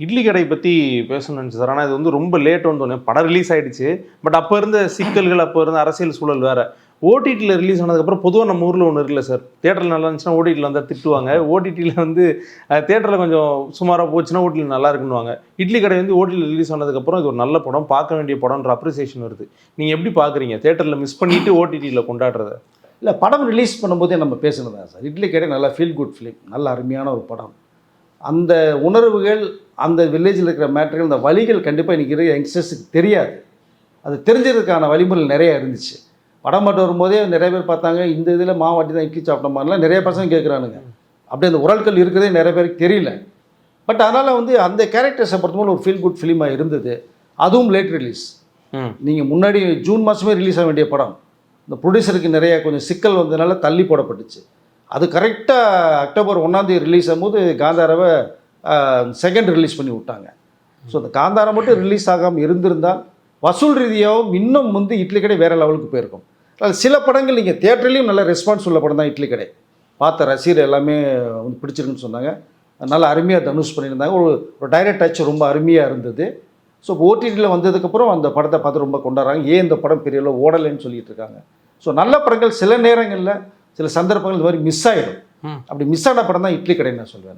இட்லி கடை பற்றி பேசணும்னு சார். ஆனால் இது வந்து ரொம்ப லேட் வந்தோடனே படம் ரிலீஸ் ஆகிடுச்சு. பட் அப்போ இருந்த சிக்கல்கள், அப்போ இருந்த அரசியல் சூழல் வேறு. ஓடிடியில் ரிலீஸ் ஆனதுக்கப்புறம் பொதுவாக நம்ம ஊரில் ஒன்று இருக்குல்ல சார், தேட்டரில் நல்லா இருந்துச்சுன்னா ஓடிடியில் வந்தால் திட்டுவாங்க, ஓடிடியில் வந்து தேட்டரில் கொஞ்சம் சுமாராக போச்சுன்னா ஓடிடியில் நல்லா இருக்குன்னுவாங்க. இட்லி கடை வந்து ஓடிடியில் ரிலீஸ் ஆனதுக்கப்புறம் இது ஒரு நல்ல படம், பார்க்க வேண்டிய படம்ன்ற அப்ரிசியேஷன் வருது. நீங்கள் எப்படி பார்க்குறீங்க தேட்டரில் மிஸ் பண்ணிவிட்டு ஓடிடியில் கொண்டாடுறத? இல்லை, படம் ரிலீஸ் பண்ணும்போதே நம்ம பேசுனது தான் சார். இட்லி கடை நல்லா ஃபீல் குட் ஃபிலிம், நல்ல அருமையான ஒரு படம். அந்த உணர்வுகள், அந்த வில்லேஜில் இருக்கிற மேட்டர்கள், இந்த வழிகள் கண்டிப்பாக இன்றைக்கி இருக்கிற யங்ஸ்டர்ஸுக்கு தெரியாது. அது தெரிஞ்சதுக்கான வழிமுறை நிறையா இருந்துச்சு. படம் மட்டும் வரும்போதே நிறைய பேர் பார்த்தாங்க, இந்த இதில் மாவாட்டி தான் இட்லி சாப்பிட்ட மாதிரிலாம் நிறைய பசங்க கேட்குறானுங்க. அப்படி அந்த உரல்கள் இருக்கிறதே நிறைய பேருக்கு தெரியல. பட் அதனால் வந்து அந்த கேரக்டர்ஸை பொறுத்தவரை ஒரு ஃபீல் குட் ஃபிலிமாக இருந்தது. அதுவும் லேட் ரிலீஸ். நீங்கள் முன்னாடி ஜூன் மாதமே ரிலீஸ் ஆக வேண்டிய படம், இந்த ப்ரொடியூசருக்கு நிறைய கொஞ்சம் சிக்கல் வந்ததுனால தள்ளி போடப்பட்டுச்சு. அது கரெக்டாக அக்டோபர் 1 ரிலீஸ் ஆகும்போது காந்தாராவை செகண்ட் ரிலீஸ் பண்ணி விட்டாங்க. ஸோ அந்த காந்தாரா மட்டும் ரிலீஸ் ஆகாமல் இருந்திருந்தால் வசூல் ரீதியாகவும் இன்னும் வந்து இட்லி கடை வேறு லெவலுக்கு போயிருக்கும். சில படங்கள் நீங்கள் தியேட்டர்லேயும் நல்ல ரெஸ்பான்ஸ் உள்ள படம் தான் இட்லி கடை. பார்த்த ரசிகர் எல்லாமே வந்து பிடிச்சிருக்குன்னு சொன்னாங்க. நல்லா அருமையாக தனுஷ் பண்ணியிருந்தாங்க. ஒரு டைரக்ட் டச் ரொம்ப அருமையாக இருந்தது. ஸோ ஓடிடியில் வந்ததுக்கப்புறம் அந்த படத்தை பார்த்து ரொம்ப கொண்டாடுறாங்க. ஏன் இந்த படம் பெரிய அளவு ஓடலைன்னு சொல்லிட்டு இருக்காங்க. ஸோ நல்ல படங்கள் சில நேரங்களில் சில சந்தர்ப்பங்கள் இந்த மாதிரி மிஸ் ஆகிடும். அப்படி மிஸ் ஆன படம் தான் இட்லி கடைன்னு நான் சொல்வேன்.